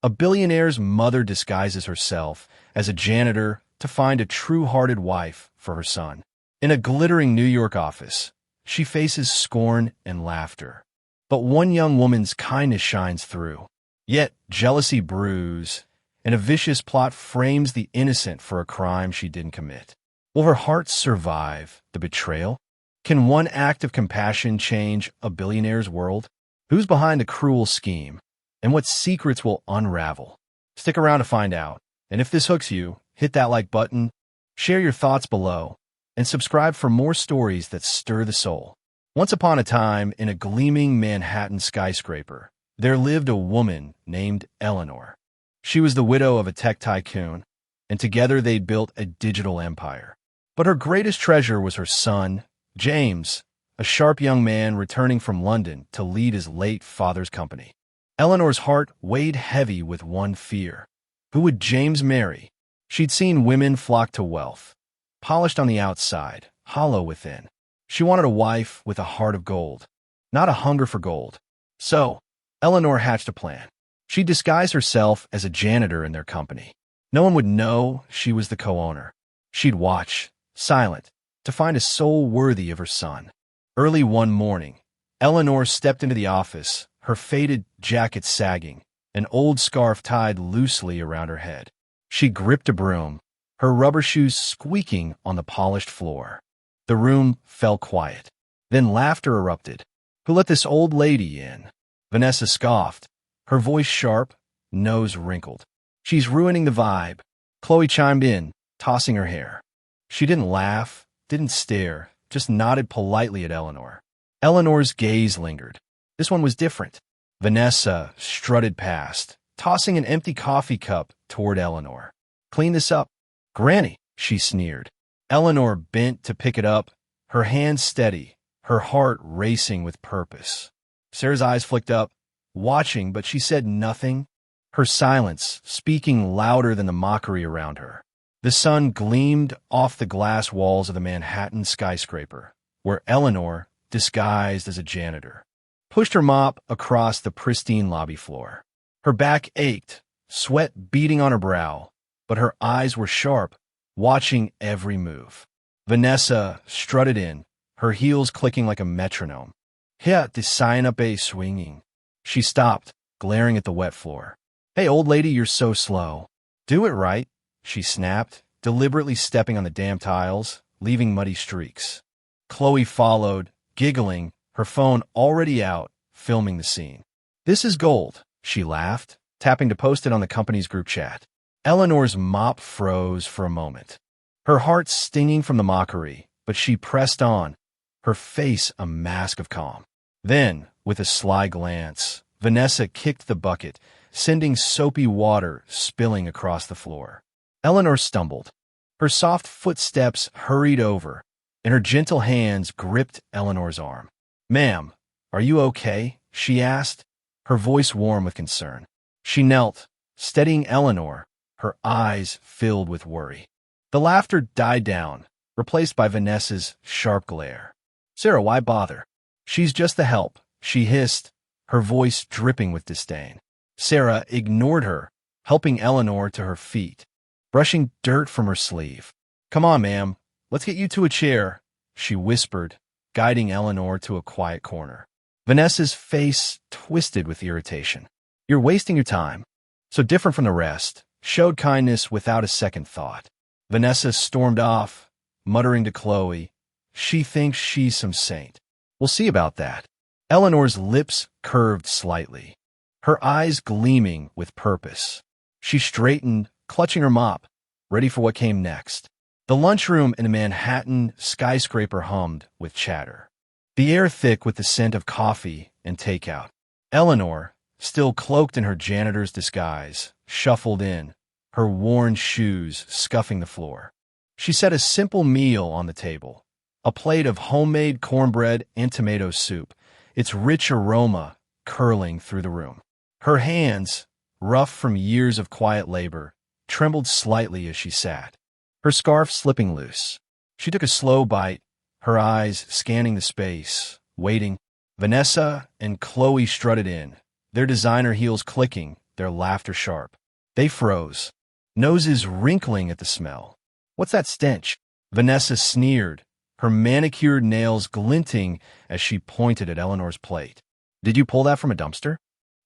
A billionaire's mother disguises herself as a janitor to find a true-hearted wife for her son. In a glittering New York office, she faces scorn and laughter. But one young woman's kindness shines through. Yet jealousy brews, and a vicious plot frames the innocent for a crime she didn't commit. Will her heart survive the betrayal? Can one act of compassion change a billionaire's world? Who's behind the cruel scheme, and what secrets will unravel? Stick around to find out. And if this hooks you, hit that like button, share your thoughts below, and subscribe for more stories that stir the soul. Once upon a time, in a gleaming Manhattan skyscraper, there lived a woman named Eleanor. She was the widow of a tech tycoon, and together they'd built a digital empire. But her greatest treasure was her son, James, a sharp young man returning from London to lead his late father's company. Eleanor's heart weighed heavy with one fear. Who would James marry? She'd seen women flock to wealth, polished on the outside, hollow within. She wanted a wife with a heart of gold, not a hunger for gold. So, Eleanor hatched a plan. She'd disguise herself as a janitor in their company. No one would know she was the co-owner. She'd watch, silent, to find a soul worthy of her son. Early one morning, Eleanor stepped into the office, her faded jacket sagging, an old scarf tied loosely around her head. She gripped a broom, her rubber shoes squeaking on the polished floor. The room fell quiet. Then laughter erupted. Who let this old lady in? Vanessa scoffed, her voice sharp, nose wrinkled. She's ruining the vibe. Chloe chimed in, tossing her hair. She didn't laugh, didn't stare, just nodded politely at Eleanor. Eleanor's gaze lingered. This one was different. Vanessa strutted past, tossing an empty coffee cup toward Eleanor. Clean this up. Granny, she sneered. Eleanor bent to pick it up, her hand steady, her heart racing with purpose. Sarah's eyes flicked up, watching, but she said nothing, her silence speaking louder than the mockery around her. The sun gleamed off the glass walls of the Manhattan skyscraper, where Eleanor, disguised as a janitor, pushed her mop across the pristine lobby floor. Her back ached, sweat beading on her brow, but her eyes were sharp, watching every move. Vanessa strutted in, her heels clicking like a metronome. "Here, the sign up a swinging." She stopped, glaring at the wet floor. "Hey, old lady, you're so slow." "Do it right," she snapped, deliberately stepping on the damp tiles, leaving muddy streaks. Chloe followed, giggling, her phone already out, filming the scene. "This is gold," she laughed, tapping to post it on the company's group chat. Eleanor's mop froze for a moment, her heart stinging from the mockery, but she pressed on, her face a mask of calm. Then, with a sly glance, Vanessa kicked the bucket, sending soapy water spilling across the floor. Eleanor stumbled. Her soft footsteps hurried over, and her gentle hands gripped Eleanor's arm. "Ma'am, are you okay?" she asked, her voice warm with concern. She knelt, steadying Eleanor, her eyes filled with worry. The laughter died down, replaced by Vanessa's sharp glare. "Sarah, why bother? She's just the help," she hissed, her voice dripping with disdain. Sarah ignored her, helping Eleanor to her feet, brushing dirt from her sleeve. "Come on, ma'am, let's get you to a chair," she whispered, guiding Eleanor to a quiet corner. Vanessa's face twisted with irritation. "You're wasting your time." So different from the rest, showed kindness without a second thought. Vanessa stormed off, muttering to Chloe, "She thinks she's some saint." "We'll see about that." Eleanor's lips curved slightly, her eyes gleaming with purpose. She straightened, clutching her mop, ready for what came next. The lunchroom in a Manhattan skyscraper hummed with chatter, the air thick with the scent of coffee and takeout. Eleanor, still cloaked in her janitor's disguise, shuffled in, her worn shoes scuffing the floor. She set a simple meal on the table, a plate of homemade cornbread and tomato soup, its rich aroma curling through the room. Her hands, rough from years of quiet labor, trembled slightly as she sat, her scarf slipping loose. She took a slow bite, her eyes scanning the space, waiting. Vanessa and Chloe strutted in, their designer heels clicking, their laughter sharp. They froze, noses wrinkling at the smell. "What's that stench?" Vanessa sneered, her manicured nails glinting as she pointed at Eleanor's plate. "Did you pull that from a dumpster?"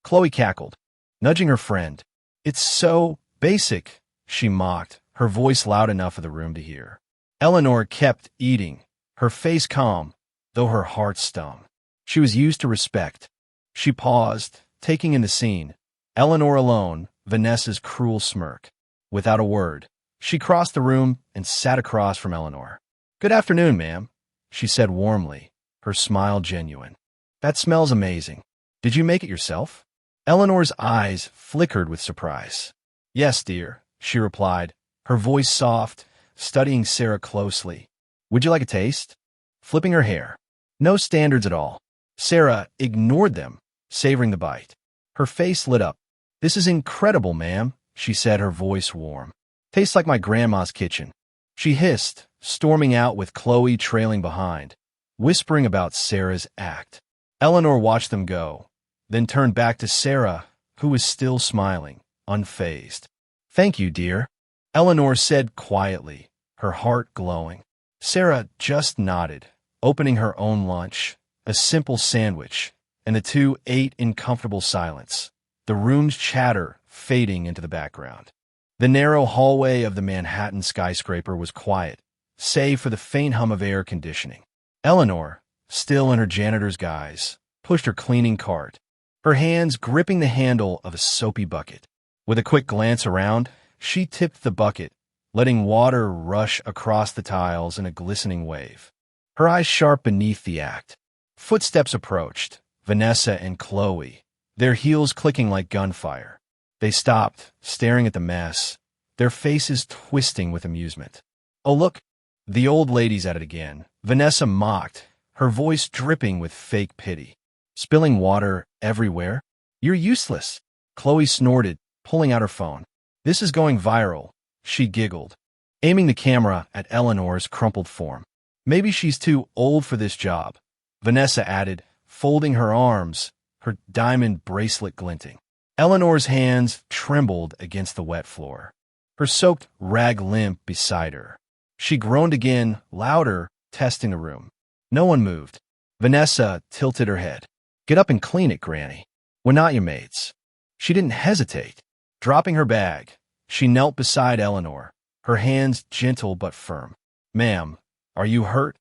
Chloe cackled, nudging her friend. "It's so basic," she mocked, her voice loud enough for the room to hear. Eleanor kept eating, her face calm, though her heart stung. She was used to respect. She paused, taking in the scene. Eleanor alone, Vanessa's cruel smirk. Without a word, she crossed the room and sat across from Eleanor. "Good afternoon, ma'am," she said warmly, her smile genuine. "That smells amazing. Did you make it yourself?" Eleanor's eyes flickered with surprise. "Yes, dear," she replied, her voice soft, studying Sarah closely. "Would you like a taste?" Flipping her hair. No standards at all. Sarah ignored them, savoring the bite. Her face lit up. "This is incredible, ma'am," she said, her voice warm. "Tastes like my grandma's kitchen." She hissed, storming out with Chloe trailing behind, whispering about Sarah's act. Eleanor watched them go, then turned back to Sarah, who was still smiling, unfazed. "Thank you, dear," Eleanor said quietly, her heart glowing. Sarah just nodded, opening her own lunch, a simple sandwich, and the two ate in comfortable silence, the room's chatter fading into the background. The narrow hallway of the Manhattan skyscraper was quiet, save for the faint hum of air conditioning. Eleanor, still in her janitor's guise, pushed her cleaning cart, her hands gripping the handle of a soapy bucket. With a quick glance around, she tipped the bucket, letting water rush across the tiles in a glistening wave. Her eyes sharp beneath the act. Footsteps approached, Vanessa and Chloe, their heels clicking like gunfire. They stopped, staring at the mess, their faces twisting with amusement. "Oh, look, the old lady's at it again," Vanessa mocked, her voice dripping with fake pity. "Spilling water everywhere? You're useless," Chloe snorted, pulling out her phone. "This is going viral," she giggled, aiming the camera at Eleanor's crumpled form. "Maybe she's too old for this job," Vanessa added, folding her arms, her diamond bracelet glinting. Eleanor's hands trembled against the wet floor, her soaked rag limp beside her. She groaned again, louder, testing the room. No one moved. Vanessa tilted her head. "Get up and clean it, Granny. We're not your maids." She didn't hesitate. Dropping her bag, she knelt beside Eleanor, her hands gentle but firm. "Ma'am, are you hurt?"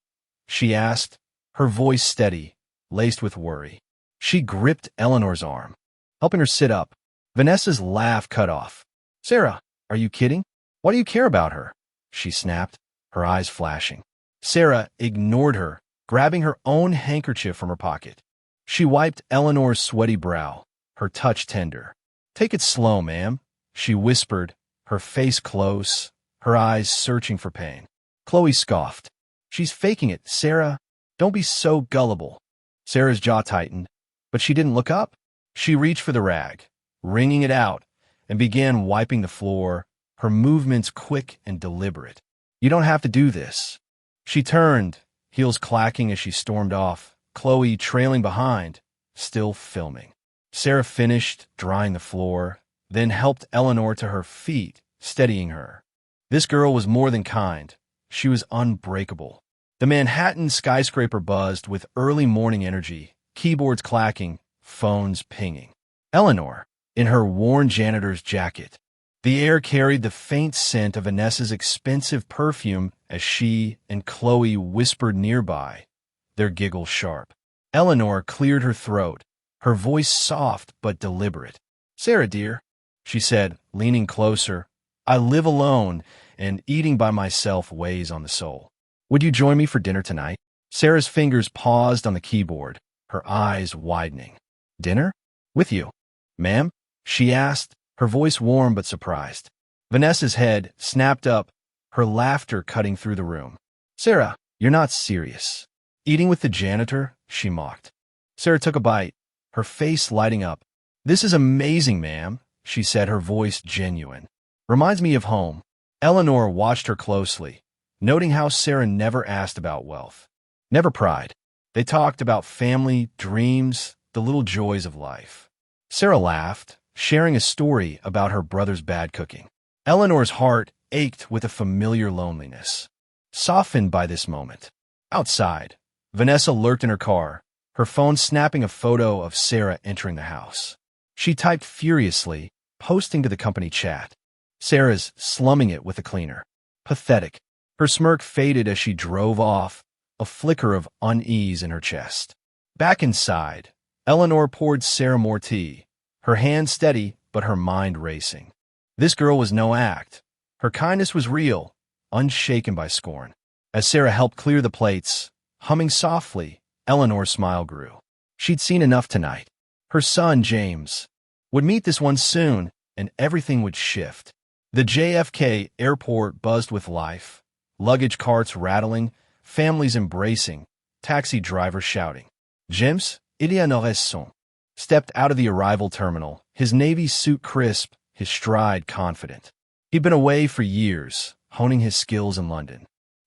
she asked, her voice steady, laced with worry. She gripped Eleanor's arm, helping her sit up. Vanessa's laugh cut off. "Sarah, are you kidding? Why do you care about her?" she snapped, her eyes flashing. Sarah ignored her, grabbing her own handkerchief from her pocket. She wiped Eleanor's sweaty brow, her touch tender. "Take it slow, ma'am," she whispered, her face close, her eyes searching for pain. Chloe scoffed. "She's faking it, Sarah. Don't be so gullible." Sarah's jaw tightened, but she didn't look up. She reached for the rag, wringing it out, and began wiping the floor, her movements quick and deliberate. "You don't have to do this." She turned, heels clacking as she stormed off, Chloe trailing behind, still filming. Sarah finished drying the floor, then helped Eleanor to her feet, steadying her. This girl was more than kind. She was unbreakable. The Manhattan skyscraper buzzed with early morning energy, keyboards clacking, phones pinging. Eleanor, in her worn janitor's jacket. The air carried the faint scent of Vanessa's expensive perfume as she and Chloe whispered nearby, their giggles sharp. Eleanor cleared her throat, her voice soft but deliberate. "Sarah, dear," she said, leaning closer, "I live alone, and eating by myself weighs on the soul. Would you join me for dinner tonight?" Sarah's fingers paused on the keyboard, her eyes widening. "Dinner? With you, ma'am?" she asked, her voice warm but surprised. Vanessa's head snapped up, her laughter cutting through the room. "Sarah, you're not serious." "Eating with the janitor?" she mocked. Sarah took a bite, her face lighting up. "This is amazing, ma'am," she said, her voice genuine. "Reminds me of home." Eleanor watched her closely, noting how Sarah never asked about wealth, never pride. They talked about family, dreams, the little joys of life. Sarah laughed, sharing a story about her brother's bad cooking. Eleanor's heart ached with a familiar loneliness, softened by this moment. Outside, Vanessa lurked in her car, her phone snapping a photo of Sarah entering the house. She typed furiously, posting to the company chat. Sarah's slumming it with a cleaner. Pathetic. Her smirk faded as she drove off, a flicker of unease in her chest. Back inside, Eleanor poured Sarah more tea, her hand steady but her mind racing. This girl was no act. Her kindness was real, unshaken by scorn. As Sarah helped clear the plates, humming softly, Eleanor's smile grew. She'd seen enough tonight. Her son, James, would meet this one soon, and everything would shift. The JFK airport buzzed with life, luggage carts rattling, families embracing, taxi drivers shouting. James, il y a une raison, stepped out of the arrival terminal, his navy suit crisp, his stride confident. He'd been away for years, honing his skills in London.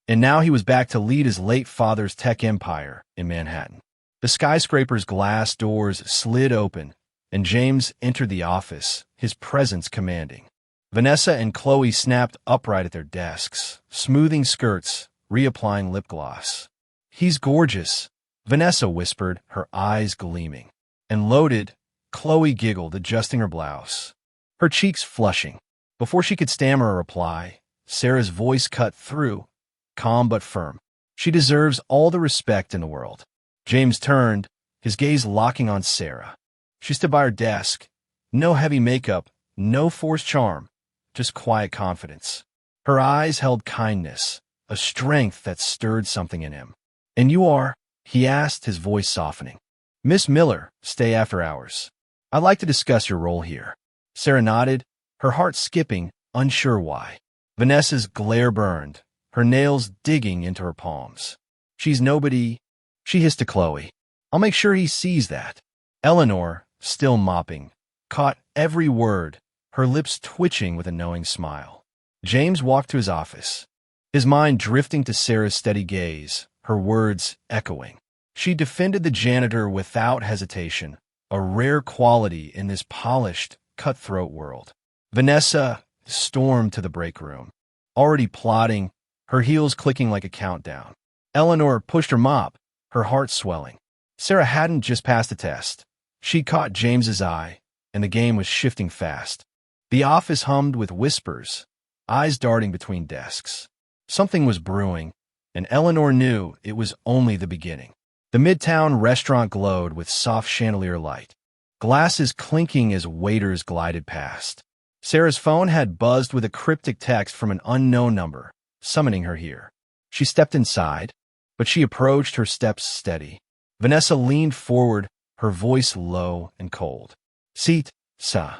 And now he was back to lead his late father's tech empire in Manhattan. The skyscraper's glass doors slid open, and James entered the office, his presence commanding. Vanessa and Chloe snapped upright at their desks, smoothing skirts, reapplying lip gloss. "He's gorgeous," Vanessa whispered, her eyes gleaming. And loaded, Chloe giggled, adjusting her blouse, her cheeks flushing. Before she could stammer a reply, Sarah's voice cut through, calm but firm. "She deserves all the respect in the world." James turned, his gaze locking on Sarah. She stood by her desk. No heavy makeup, no forced charm, just quiet confidence. Her eyes held kindness, a strength that stirred something in him. "And you are?" he asked, his voice softening. "Miss Miller, stay after hours. I'd like to discuss your role here." Sarah nodded, her heart skipping, unsure why. Vanessa's glare burned, her nails digging into her palms. "She's nobody," she hissed to Chloe. "I'll make sure he sees that." Eleanor, still mopping, caught every word, her lips twitching with a knowing smile. James walked to his office, his mind drifting to Sarah's steady gaze, her words echoing. She defended the janitor without hesitation, a rare quality in this polished, cutthroat world. Vanessa stormed to the break room, already plotting, her heels clicking like a countdown. Eleanor pushed her mop, her heart swelling. Sarah hadn't just passed the test. She caught James's eye, and the game was shifting fast. The office hummed with whispers, eyes darting between desks. Something was brewing, and Eleanor knew it was only the beginning. The Midtown restaurant glowed with soft chandelier light, glasses clinking as waiters glided past. Sarah's phone had buzzed with a cryptic text from an unknown number, summoning her here. She stepped inside, but she approached, her steps steady. Vanessa leaned forward, her voice low and cold. "Seat, sa."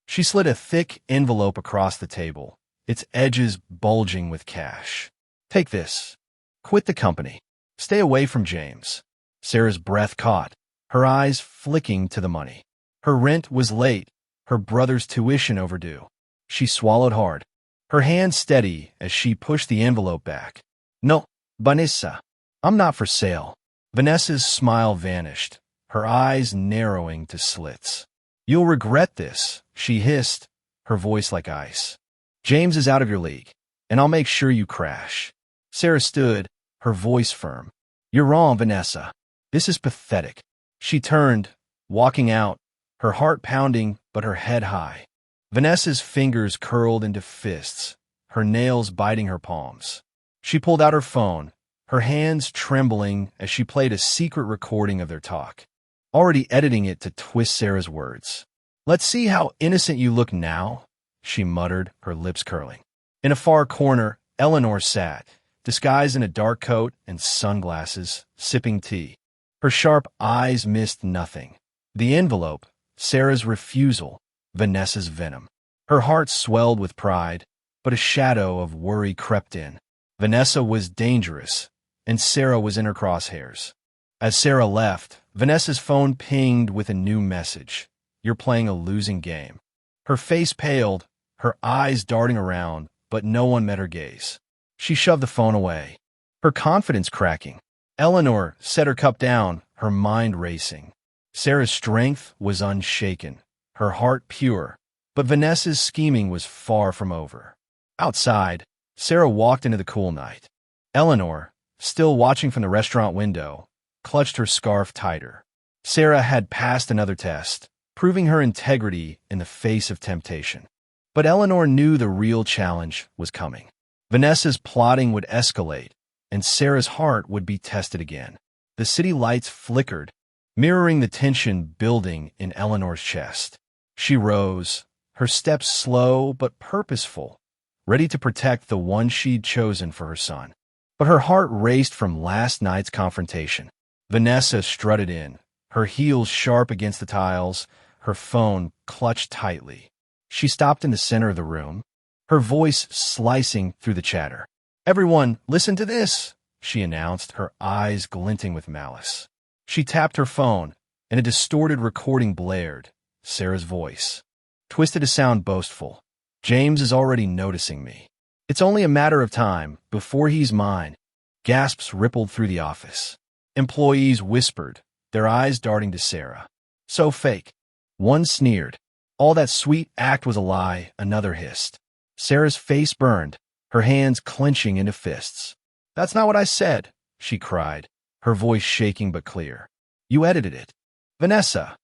She slid a thick envelope across the table, its edges bulging with cash. "Take this. Quit the company. Stay away from James." Sarah's breath caught, her eyes flicking to the money. Her rent was late, her brother's tuition overdue. She swallowed hard, her hand steady as she pushed the envelope back. "No, Vanessa, I'm not for sale." Vanessa's smile vanished, her eyes narrowing to slits. "You'll regret this," she hissed, her voice like ice. "James is out of your league, and I'll make sure you crash." Sarah stood, her voice firm. "You're wrong, Vanessa. This is pathetic." She turned, walking out, her heart pounding but her head high. Vanessa's fingers curled into fists, her nails biting her palms. She pulled out her phone, her hands trembling as she played a secret recording of their talk, already editing it to twist Sarah's words. "Let's see how innocent you look now," she muttered, her lips curling. In a far corner, Eleanor sat, disguised in a dark coat and sunglasses, sipping tea. Her sharp eyes missed nothing. The envelope, Sarah's refusal, Vanessa's venom. Her heart swelled with pride, but a shadow of worry crept in. Vanessa was dangerous, and Sarah was in her crosshairs. As Sarah left, Vanessa's phone pinged with a new message. "You're playing a losing game." Her face paled, her eyes darting around, but no one met her gaze. She shoved the phone away, her confidence cracking. Eleanor set her cup down, her mind racing. Sarah's strength was unshaken, her heart pure. But Vanessa's scheming was far from over. Outside, Sarah walked into the cool night. Eleanor, still watching from the restaurant window, clutched her scarf tighter. Sarah had passed another test, proving her integrity in the face of temptation. But Eleanor knew the real challenge was coming. Vanessa's plotting would escalate, and Sarah's heart would be tested again. The city lights flickered, mirroring the tension building in Eleanor's chest. She rose, her steps slow but purposeful, ready to protect the one she'd chosen for her son. But her heart raced from last night's confrontation. Vanessa strutted in, her heels sharp against the tiles, her phone clutched tightly. She stopped in the center of the room, her voice slicing through the chatter. "Everyone, listen to this," she announced, her eyes glinting with malice. She tapped her phone, and a distorted recording blared, Sarah's voice, twisted to sound boastful. "James is already noticing me. It's only a matter of time before he's mine." Gasps rippled through the office. Employees whispered, their eyes darting to Sarah. "So fake." One sneered. "All that sweet act was a lie," another hissed. Sarah's face burned, her hands clenching into fists. "That's not what I said," she cried, her voice shaking but clear. "You edited it." "Vanessa."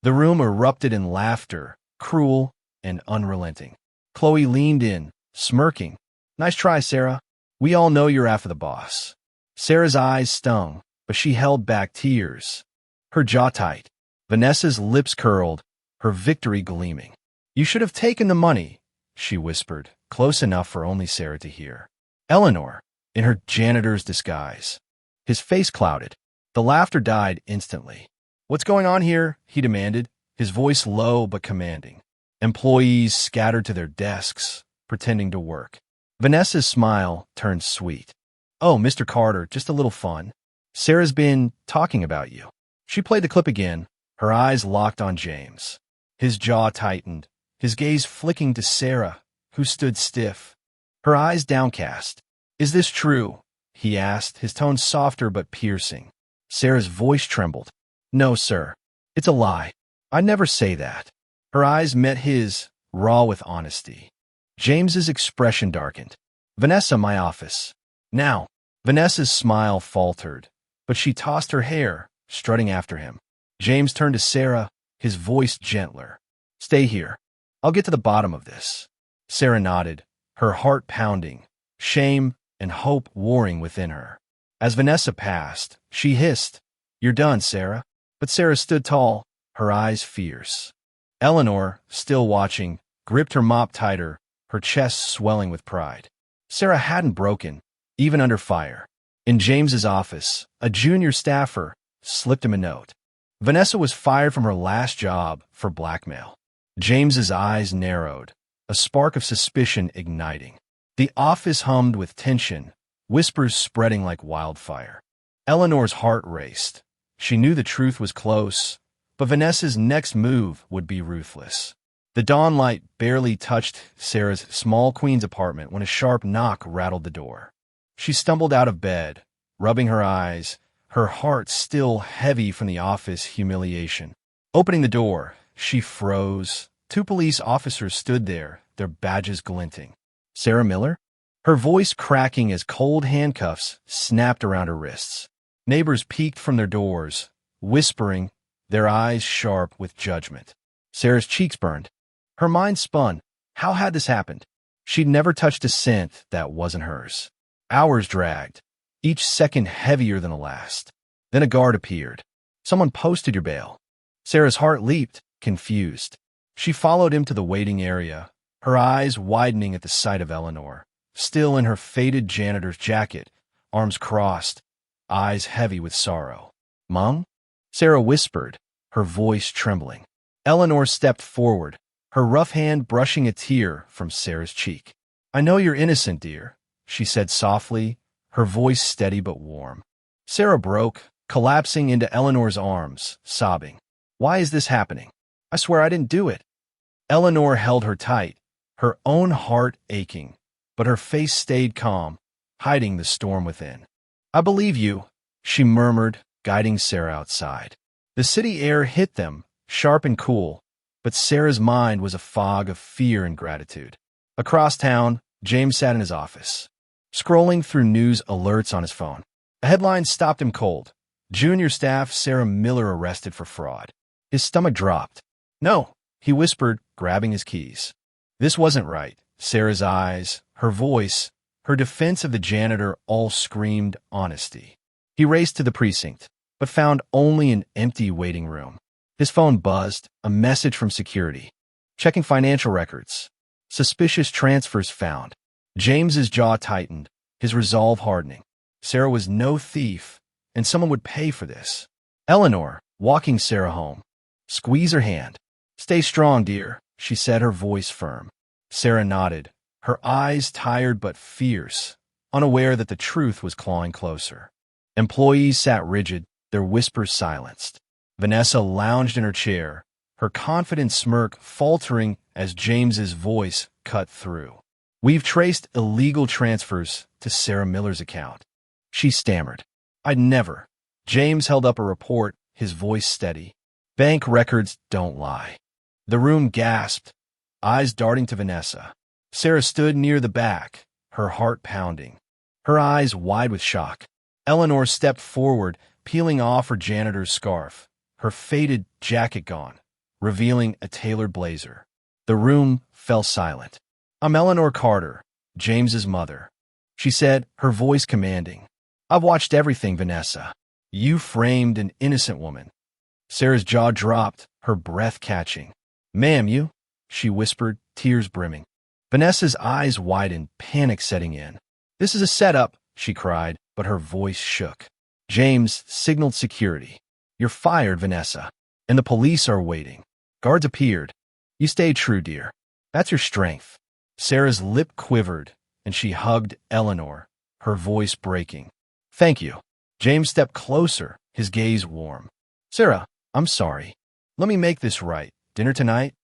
The room erupted in laughter, cruel and unrelenting. Chloe leaned in, smirking. "Nice try, Sarah. We all know you're after the boss." Sarah's eyes stung, but she held back tears, her jaw tight. Vanessa's lips curled, her victory gleaming. "You should have taken the money," she whispered, close enough for only Sarah to hear. Eleanor, in her janitor's disguise. His face clouded. The laughter died instantly. "What's going on here?" he demanded, his voice low but commanding. Employees scattered to their desks, pretending to work. Vanessa's smile turned sweet. "Oh, Mr. Carter, just a little fun. Sarah's been talking about you." She played the clip again, her eyes locked on James. His jaw tightened, his gaze flicking to Sarah, who stood stiff, her eyes downcast. "Is this true?" he asked, his tone softer but piercing. Sarah's voice trembled. "No, sir. It's a lie. I never say that." Her eyes met his, raw with honesty. James's expression darkened. "Vanessa, my office." "Now." Vanessa's smile faltered, but she tossed her hair, strutting after him. James turned to Sarah, his voice gentler. "Stay here. I'll get to the bottom of this." Sarah nodded, her heart pounding, shame and hope warring within her. As Vanessa passed, she hissed, "You're done, Sarah." But Sarah stood tall, her eyes fierce. Eleanor, still watching, gripped her mop tighter, her chest swelling with pride. Sarah hadn't broken, even under fire. In James's office, a junior staffer slipped him a note. Vanessa was fired from her last job for blackmail. James's eyes narrowed, a spark of suspicion igniting. The office hummed with tension, whispers spreading like wildfire. Eleanor's heart raced. She knew the truth was close, but Vanessa's next move would be ruthless. The dawn light barely touched Sarah's small queen's apartment when a sharp knock rattled the door. She stumbled out of bed, rubbing her eyes, her heart still heavy from the office humiliation. Opening the door, she froze. Two police officers stood there, their badges glinting. "Sarah Miller?" Her voice cracking as cold handcuffs snapped around her wrists. Neighbors peeked from their doors, whispering, their eyes sharp with judgment. Sarah's cheeks burned. Her mind spun. How had this happened? She'd never touched a scent that wasn't hers. Hours dragged, each second heavier than the last. Then a guard appeared. "Someone posted your bail." Sarah's heart leaped, confused. She followed him to the waiting area, her eyes widening at the sight of Eleanor, still in her faded janitor's jacket, arms crossed, eyes heavy with sorrow. "Mom?" Sarah whispered, her voice trembling. Eleanor stepped forward, her rough hand brushing a tear from Sarah's cheek. "I know you're innocent, dear," she said softly, her voice steady but warm. Sarah broke, collapsing into Eleanor's arms, sobbing. "Why is this happening? I swear I didn't do it." Eleanor held her tight, her own heart aching, but her face stayed calm, hiding the storm within. "I believe you," she murmured, guiding Sarah outside. The city air hit them, sharp and cool, but Sarah's mind was a fog of fear and gratitude. Across town, James sat in his office, scrolling through news alerts on his phone. A headline stopped him cold. Junior staff Sarah Miller arrested for fraud. His stomach dropped. No, he whispered, grabbing his keys. This wasn't right. Sarah's eyes, her voice, her defense of the janitor all screamed honesty. He raced to the precinct, but found only an empty waiting room. His phone buzzed, a message from security. Checking financial records. Suspicious transfers found. James's jaw tightened, his resolve hardening. Sarah was no thief, and someone would pay for this. Eleanor, walking Sarah home. Squeeze her hand. Stay strong, dear, she said, her voice firm. Sarah nodded, her eyes tired but fierce, unaware that the truth was clawing closer. Employees sat rigid, their whispers silenced. Vanessa lounged in her chair, her confident smirk faltering as James's voice cut through. We've traced illegal transfers to Sarah Miller's account. She stammered. I'd never. James held up a report, his voice steady. Bank records don't lie. The room gasped, eyes darting to Vanessa. Sarah stood near the back, her heart pounding, her eyes wide with shock. Eleanor stepped forward, peeling off her janitor's scarf, her faded jacket gone, revealing a tailored blazer. The room fell silent. I'm Eleanor Carter, James's mother, she said, her voice commanding. I've watched everything, Vanessa. You framed an innocent woman. Sarah's jaw dropped, her breath catching. Ma'am, you, she whispered, tears brimming. Vanessa's eyes widened, panic setting in. This is a setup, she cried, but her voice shook. James signaled security. You're fired, Vanessa. And the police are waiting. Guards appeared. You stay true, dear. That's your strength. Sarah's lip quivered, and she hugged Eleanor, her voice breaking. Thank you. James stepped closer, his gaze warm. Sarah, I'm sorry. Let me make this right. Dinner tonight?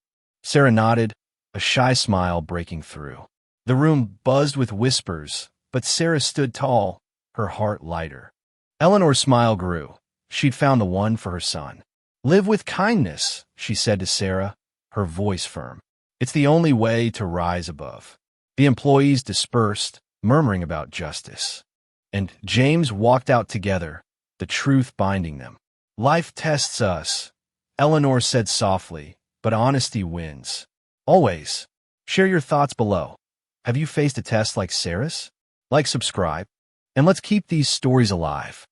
Sarah nodded, a shy smile breaking through. The room buzzed with whispers, but Sarah stood tall, her heart lighter. Eleanor's smile grew. She'd found the one for her son. Live with kindness, she said to Sarah, her voice firm. It's the only way to rise above. The employees dispersed, murmuring about justice. And James walked out together, the truth binding them. Life tests us, Eleanor said softly, but honesty wins. Always. Share your thoughts below. Have you faced a test like Sarah's? Like, subscribe, and let's keep these stories alive.